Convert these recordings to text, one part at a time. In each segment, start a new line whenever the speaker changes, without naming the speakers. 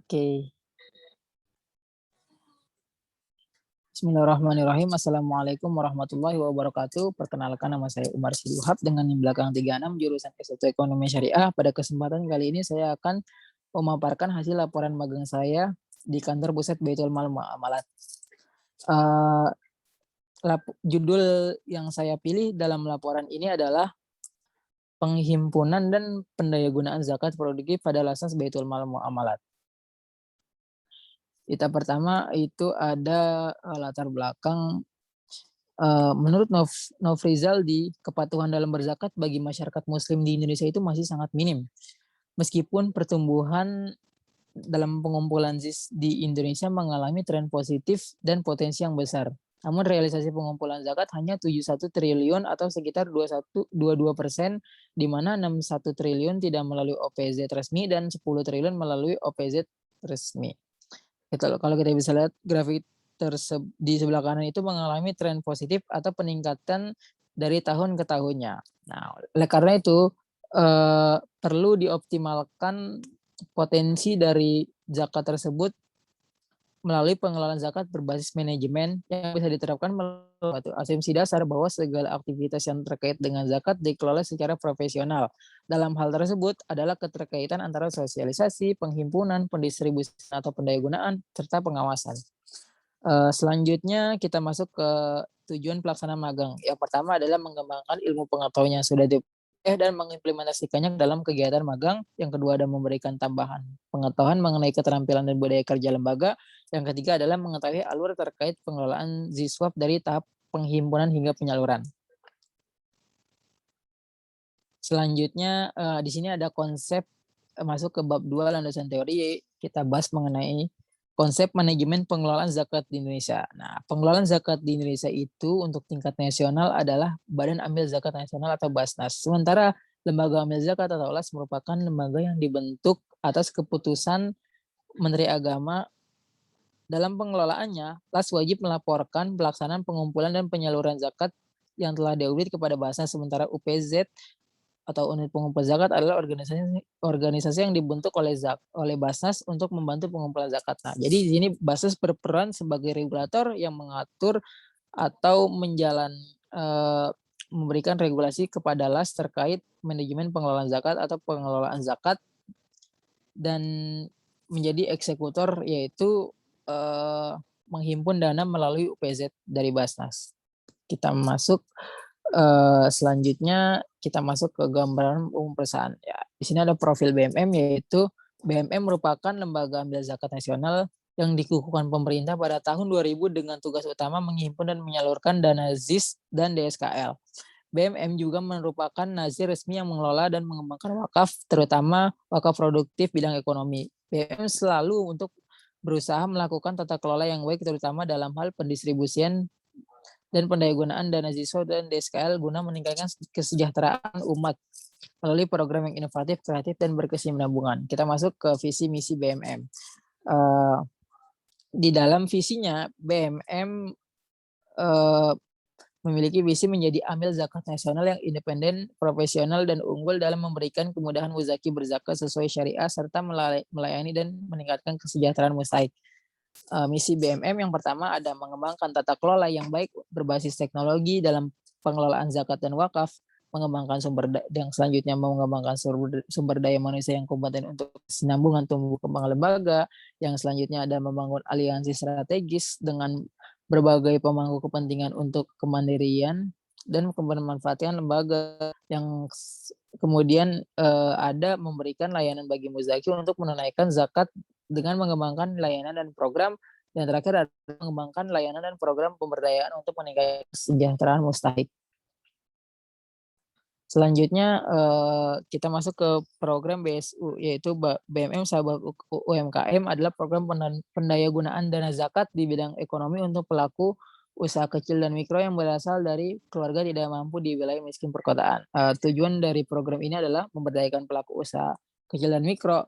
Oke. Bismillahirrahmanirrahim. Assalamualaikum warahmatullahi wabarakatuh. Perkenalkan, nama saya Umar Siduhab dengan NIM belakang 36 jurusan S1 Ekonomi Syariah. Pada kesempatan kali ini saya akan memaparkan hasil laporan magang saya di kantor pusat Baitul Mal Muamalat. Judul yang saya pilih dalam laporan ini adalah penghimpunan dan pendayagunaan zakat produktif pada Lasas Baitul Mal Muamalat. Kita pertama itu ada latar belakang menurut Nofrizal kepatuhan dalam berzakat bagi masyarakat muslim di Indonesia itu masih sangat minim. Meskipun pertumbuhan dalam pengumpulan ZIS di Indonesia mengalami tren positif dan potensi yang besar. Namun realisasi pengumpulan zakat hanya 71 triliun atau sekitar 22%, di mana 61 triliun tidak melalui OPZ resmi dan 10 triliun melalui OPZ resmi. Kalau kita bisa lihat grafik di sebelah kanan itu mengalami tren positif atau peningkatan dari tahun ke tahunnya. Nah, oleh karena itu perlu dioptimalkan potensi dari zakat tersebut melalui pengelolaan zakat berbasis manajemen yang bisa diterapkan melalui asumsi dasar bahwa segala aktivitas yang terkait dengan zakat dikelola secara profesional. Dalam hal tersebut adalah keterkaitan antara sosialisasi, penghimpunan, pendistribusian atau pendayagunaan, serta pengawasan. Selanjutnya kita masuk ke tujuan pelaksanaan magang. Yang pertama adalah mengembangkan ilmu pengetahuan yang sudah dan mengimplementasikannya dalam kegiatan magang. Yang kedua adalah memberikan tambahan pengetahuan mengenai keterampilan dan budaya kerja lembaga. Yang ketiga adalah mengetahui alur terkait pengelolaan ZISWAP dari tahap penghimpunan hingga penyaluran. Selanjutnya di sini ada konsep masuk ke bab 2 landasan teori. Kita bahas mengenai konsep manajemen pengelolaan zakat di Indonesia. Nah, pengelolaan zakat di Indonesia itu untuk tingkat nasional adalah Badan Amil Zakat Nasional atau Basnas. Sementara Lembaga Amil Zakat atau LAS merupakan lembaga yang dibentuk atas keputusan Menteri Agama. Dalam pengelolaannya, LAS wajib melaporkan pelaksanaan pengumpulan dan penyaluran zakat yang telah diaudit kepada Basnas, sementara UPZ atau unit pengumpul zakat adalah organisasi yang dibentuk oleh Basnas untuk membantu pengumpulan zakat. Nah, jadi di sini Basnas berperan sebagai regulator yang mengatur atau memberikan regulasi kepada LAS terkait manajemen pengelolaan zakat atau pengelolaan zakat, dan menjadi eksekutor yaitu menghimpun dana melalui UPZ dari Basnas. Kita masuk selanjutnya kita masuk ke gambaran umum perusahaan. Ya, di sini ada profil BMM, yaitu BMM merupakan lembaga amil zakat nasional yang dikukuhkan pemerintah pada tahun 2000 dengan tugas utama menghimpun dan menyalurkan dana ZIS dan DSKL. BMM juga merupakan nazir resmi yang mengelola dan mengembangkan wakaf, terutama wakaf produktif bidang ekonomi. BMM selalu untuk berusaha melakukan tata kelola yang baik, terutama dalam hal pendistribusian dan pendayagunaan dana ZISO dan DSKL guna meningkatkan kesejahteraan umat melalui program yang inovatif, kreatif, dan berkesinambungan. Kita masuk ke visi misi BMM. Di dalam visinya, BMM memiliki visi menjadi amil zakat nasional yang independen, profesional, dan unggul dalam memberikan kemudahan muzaki berzakat sesuai syariah serta melayani dan meningkatkan kesejahteraan mustahik. Misi BMM yang pertama ada mengembangkan tata kelola yang baik berbasis teknologi dalam pengelolaan zakat dan wakaf, mengembangkan yang selanjutnya mengembangkan sumber daya manusia yang kompeten untuk kesinambungan tumbuh kembang lembaga, yang selanjutnya ada membangun aliansi strategis dengan berbagai pemangku kepentingan untuk kemandirian dan pemanfaatan lembaga, yang kemudian ada memberikan layanan bagi muzaki untuk menunaikan zakat dengan mengembangkan layanan dan program, yang terakhir adalah mengembangkan layanan dan program pemberdayaan untuk meningkatkan kesejahteraan mustahik. Selanjutnya kita masuk ke program BSU, yaitu BMM Sahabat UMKM adalah program pendayagunaan dana zakat di bidang ekonomi untuk pelaku usaha kecil dan mikro yang berasal dari keluarga tidak mampu di wilayah miskin perkotaan. Tujuan dari program ini adalah memberdayakan pelaku usaha kecil dan mikro.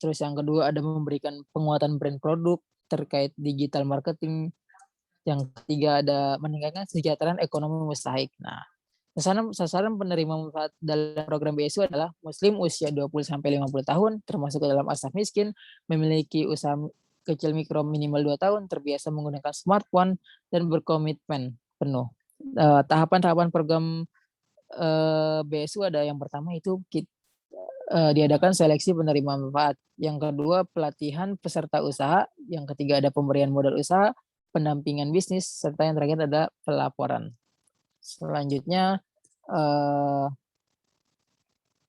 Terus yang kedua ada memberikan penguatan brand produk terkait digital marketing. Yang ketiga ada meningkatkan kesejahteraan ekonomi mustahik. Nah, Sasaran penerima manfaat dalam program BSU adalah Muslim usia 20-50 tahun, termasuk ke dalam asnaf miskin, memiliki usaha kecil mikro minimal 2 tahun, terbiasa menggunakan smartphone, dan berkomitmen penuh. Tahapan-tahapan program BSU ada yang pertama itu diadakan seleksi penerima manfaat. Yang kedua, pelatihan peserta usaha. Yang ketiga, ada pemberian modal usaha, pendampingan bisnis, serta yang terakhir ada pelaporan. Selanjutnya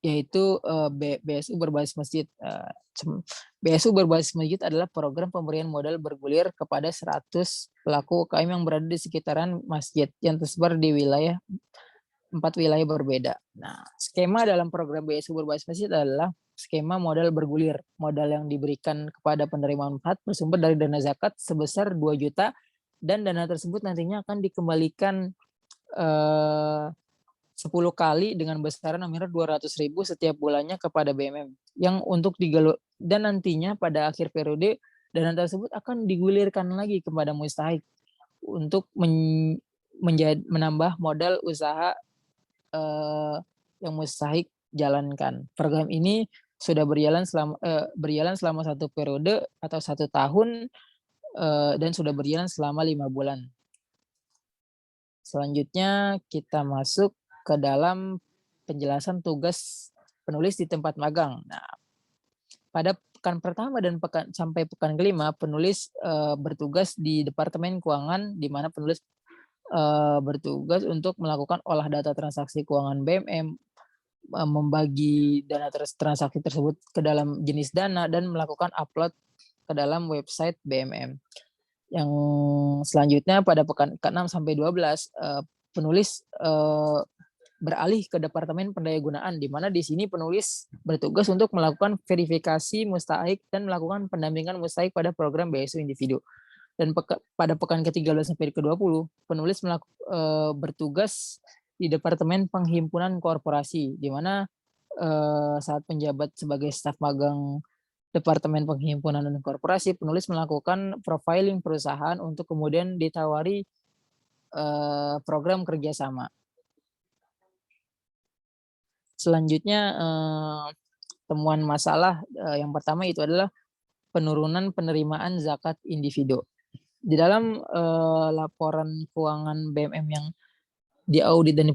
yaitu BSU berbasis masjid. BSU berbasis masjid adalah program pemberian modal bergulir kepada 100 pelaku UKM yang berada di sekitaran masjid yang tersebar di 4 wilayah berbeda. Nah, skema dalam program BSU berbasis masjid adalah skema modal bergulir. Modal yang diberikan kepada penerima manfaat bersumber dari dana zakat sebesar 2 juta dan dana tersebut nantinya akan dikembalikan 10 kali dengan besaran nominal 200.000 setiap bulannya kepada BMM yang untuk dan nantinya pada akhir periode dana tersebut akan digulirkan lagi kepada mustahik untuk menambah modal usaha yang mustahik jalankan. Program ini sudah berjalan selama 1 periode atau 1 tahun dan sudah berjalan selama 5 bulan. Selanjutnya kita masuk ke dalam penjelasan tugas penulis di tempat magang. Nah, pada pekan pertama dan sampai pekan kelima, penulis bertugas di Departemen Keuangan, di mana penulis bertugas untuk melakukan olah data transaksi keuangan BMM, membagi dana transaksi tersebut ke dalam jenis dana, dan melakukan upload ke dalam website BMM. Yang selanjutnya pada pekan ke-6 sampai 12, penulis beralih ke Departemen Pendayagunaan, di mana di sini penulis bertugas untuk melakukan verifikasi mustahik dan melakukan pendampingan mustahik pada program BSU individu. Dan pada pekan ke-13 sampai ke-20, penulis bertugas di Departemen Penghimpunan Korporasi, di mana saat penjabat sebagai staf magang Departemen Penghimpunan dan Korporasi, penulis melakukan profiling perusahaan untuk kemudian ditawari program kerjasama. Selanjutnya temuan masalah yang pertama itu adalah penurunan penerimaan zakat individu. Di dalam laporan keuangan BMM yang diaudit dan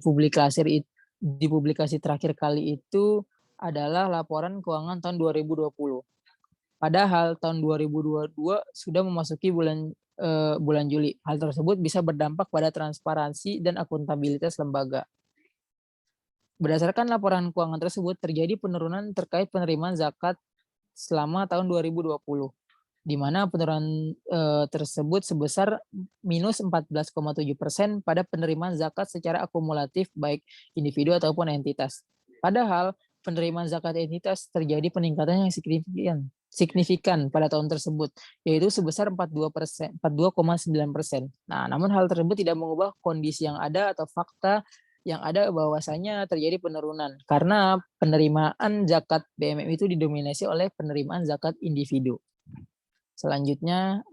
dipublikasi terakhir kali itu adalah laporan keuangan tahun 2020. Padahal tahun 2022 sudah memasuki bulan Juli. Hal tersebut bisa berdampak pada transparansi dan akuntabilitas lembaga. Berdasarkan laporan keuangan tersebut, terjadi penurunan terkait penerimaan zakat selama tahun 2020, di mana penurunan tersebut sebesar minus 14,7% pada penerimaan zakat secara akumulatif baik individu ataupun entitas. Padahal penerimaan zakat entitas terjadi peningkatan yang signifikan pada tahun tersebut, yaitu sebesar 42,9%. Nah, namun hal tersebut tidak mengubah kondisi yang ada atau fakta yang ada bahwasanya terjadi penurunan karena penerimaan zakat BMM itu didominasi oleh penerimaan zakat individu. Selanjutnya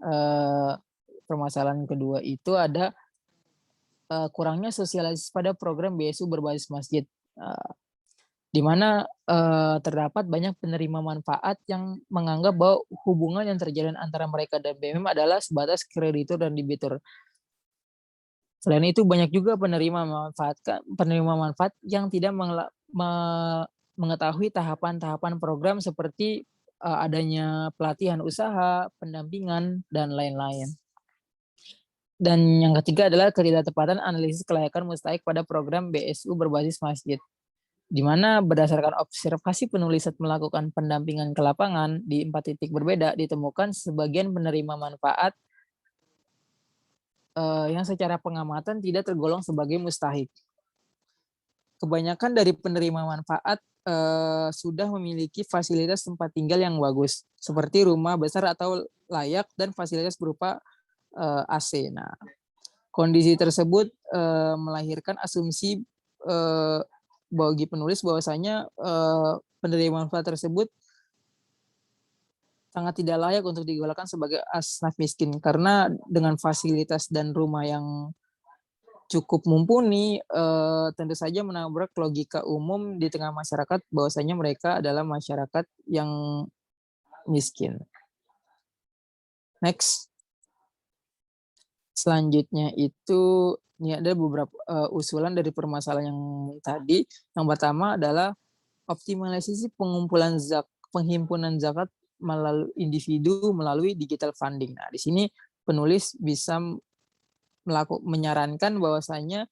permasalahan kedua itu ada kurangnya sosialisasi pada program BSU berbasis masjid, di mana terdapat banyak penerima manfaat yang menganggap bahwa hubungan yang terjalin antara mereka dan BMM adalah sebatas kreditur dan debitur. Selain itu banyak juga penerima manfaat yang tidak mengetahui tahapan-tahapan program seperti adanya pelatihan usaha, pendampingan, dan lain-lain. Dan yang ketiga adalah ketidaktepatan analisis kelayakan mustahik pada program BSU berbasis masjid, di mana berdasarkan observasi penulis saat melakukan pendampingan ke lapangan di 4 titik berbeda, ditemukan sebagian penerima manfaat yang secara pengamatan tidak tergolong sebagai mustahik. Kebanyakan dari penerima manfaat sudah memiliki fasilitas tempat tinggal yang bagus, seperti rumah besar atau layak dan fasilitas berupa AC. Nah, kondisi tersebut melahirkan asumsi bagi penulis bahwasanya penerima manfaat tersebut sangat tidak layak untuk digolongkan sebagai asnaf miskin karena dengan fasilitas dan rumah yang cukup mumpuni, tentu saja menabrak logika umum di tengah masyarakat bahwasanya mereka adalah masyarakat yang miskin. Next. Selanjutnya itu, ini ada beberapa, usulan dari permasalahan yang tadi. Yang pertama adalah optimalisasi penghimpunan zakat individu melalui digital funding. Nah, di sini penulis bisa menyarankan bahwasanya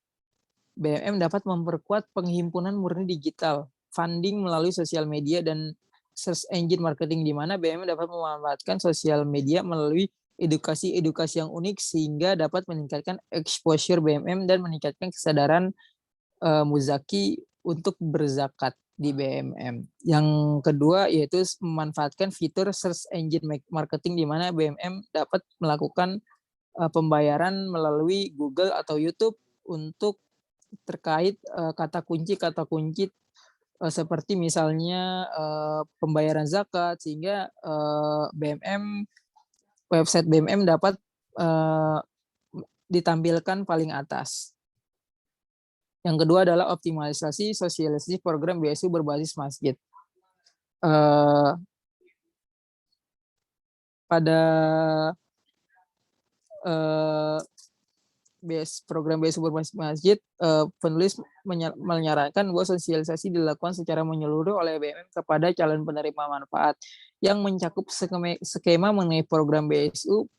BMM dapat memperkuat penghimpunan murni digital funding melalui sosial media dan search engine marketing, di mana BMM dapat memanfaatkan sosial media melalui edukasi-edukasi yang unik sehingga dapat meningkatkan exposure BMM dan meningkatkan kesadaran muzaki untuk berzakat di BMM. Yang kedua yaitu memanfaatkan fitur search engine marketing, di mana BMM dapat melakukan pembayaran melalui Google atau YouTube untuk terkait kata kunci seperti misalnya pembayaran zakat, sehingga website BMM dapat ditampilkan paling atas. Yang kedua adalah optimalisasi sosialisasi program BSU berbasis masjid. Pada program BSU berbasis masjid, penulis menyarankan bahwa sosialisasi dilakukan secara menyeluruh oleh BMM kepada calon penerima manfaat yang mencakup skema mengenai program BSU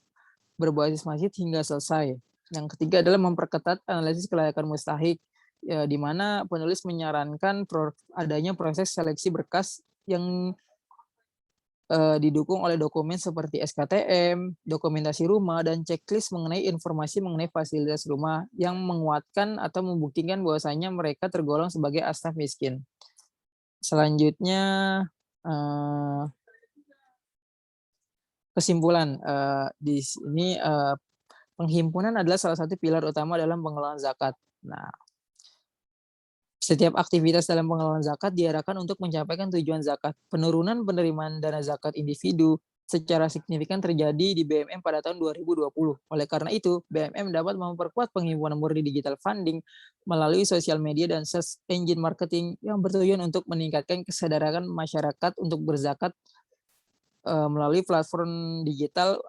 berbasis masjid hingga selesai. Yang ketiga adalah memperketat analisis kelayakan mustahik, di mana penulis menyarankan adanya proses seleksi berkas yang didukung oleh dokumen seperti SKTM, dokumentasi rumah, dan checklist mengenai informasi mengenai fasilitas rumah yang menguatkan atau membuktikan bahwasanya mereka tergolong sebagai asnaf miskin. Selanjutnya, kesimpulan, di sini penghimpunan adalah salah satu pilar utama dalam pengelolaan zakat. Nah, setiap aktivitas dalam pengelolaan zakat diarahkan untuk mencapai tujuan zakat. Penurunan penerimaan dana zakat individu secara signifikan terjadi di BMM pada tahun 2020. Oleh karena itu, BMM dapat memperkuat penghimpunan murni digital funding melalui sosial media dan search engine marketing yang bertujuan untuk meningkatkan kesadaran masyarakat untuk berzakat melalui platform digital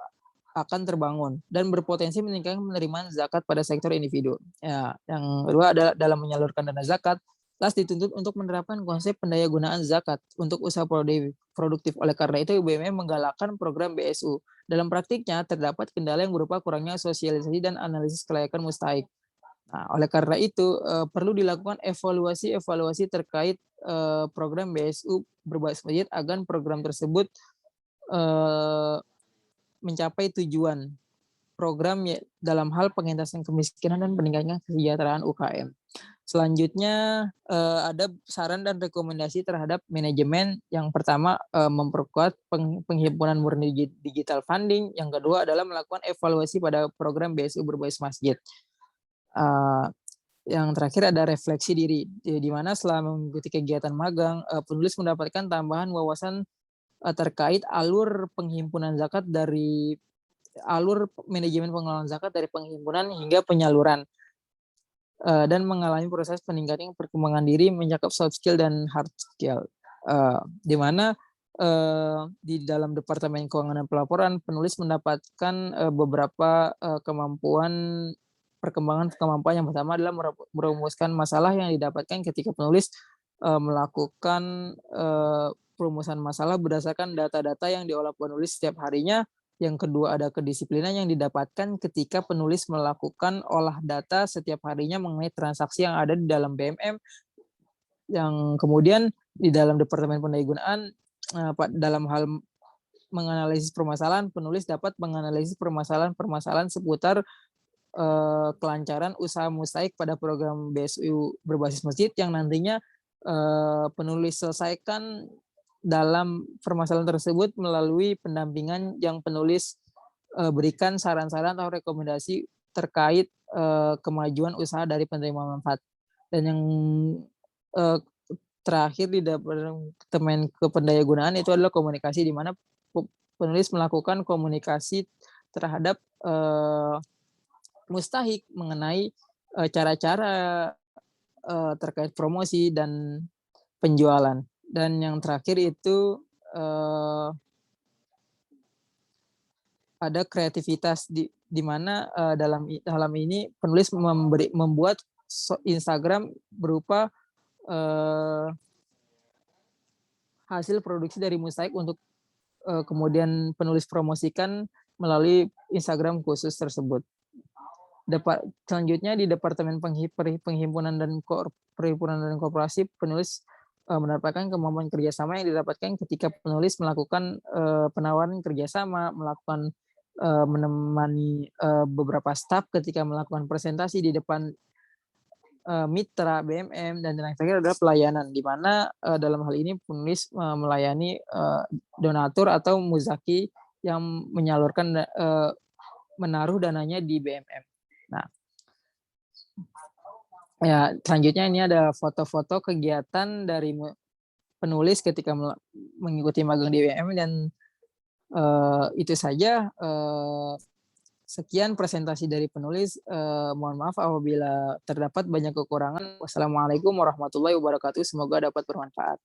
akan terbangun dan berpotensi meningkatkan penerimaan zakat pada sektor individu. Ya, yang kedua adalah dalam menyalurkan dana zakat, LAS dituntut untuk menerapkan konsep pendayagunaan zakat untuk usaha produktif. Oleh karena itu, BMM menggalakkan program BSU. Dalam praktiknya, terdapat kendala yang berupa kurangnya sosialisasi dan analisis kelayakan mustahik. Nah, oleh karena itu, perlu dilakukan evaluasi terkait program BSU berbasis masjid agar program tersebut mencapai tujuan program dalam hal pengentasan kemiskinan dan peningkatan kesejahteraan UKM. Selanjutnya ada saran dan rekomendasi terhadap manajemen. Yang pertama memperkuat penghimpunan murni digital funding. Yang kedua adalah melakukan evaluasi pada program BSU berbasis masjid. Yang terakhir ada refleksi diri, di mana selama mengikuti kegiatan magang, penulis mendapatkan tambahan wawasan terkait alur penghimpunan zakat dari alur manajemen pengelolaan zakat dari penghimpunan hingga penyaluran, dan mengalami proses peningkatan perkembangan diri mencakup soft skill dan hard skill, di mana di dalam Departemen Keuangan dan Pelaporan penulis mendapatkan beberapa perkembangan kemampuan. Yang pertama adalah merumuskan masalah yang didapatkan ketika penulis melakukan perumusan masalah berdasarkan data-data yang diolah penulis setiap harinya. Yang kedua ada kedisiplinan yang didapatkan ketika penulis melakukan olah data setiap harinya mengenai transaksi yang ada di dalam BMM. Yang kemudian di dalam Departemen Pendayagunaan, dalam hal menganalisis permasalahan, penulis dapat menganalisis permasalahan seputar kelancaran usaha mustahik pada program BSU berbasis masjid yang nantinya penulis selesaikan dalam permasalahan tersebut melalui pendampingan yang penulis berikan saran-saran atau rekomendasi terkait kemajuan usaha dari penerima manfaat. Dan yang terakhir di Departemen Kependayagunaan itu adalah komunikasi, di mana penulis melakukan komunikasi terhadap mustahik mengenai cara-cara terkait promosi dan penjualan. Dan yang terakhir itu ada kreativitas di mana dalam ini penulis membuat Instagram berupa hasil produksi dari mosaik untuk kemudian penulis promosikan melalui Instagram khusus tersebut. Selanjutnya di Departemen Penghimpunan dan Koperasi, penulis mendapatkan kemampuan kerjasama yang didapatkan ketika penulis melakukan penawaran kerjasama, melakukan menemani beberapa staf ketika melakukan presentasi di depan mitra BMM, dan yang terakhir adalah pelayanan, di mana dalam hal ini penulis melayani donatur atau muzaki yang menyalurkan menaruh dananya di BMM. Nah, ya selanjutnya ini ada foto-foto kegiatan dari penulis ketika mengikuti magang di BMM, dan itu saja. Sekian presentasi dari penulis. Mohon maaf apabila terdapat banyak kekurangan. Wassalamualaikum warahmatullahi wabarakatuh. Semoga dapat bermanfaat.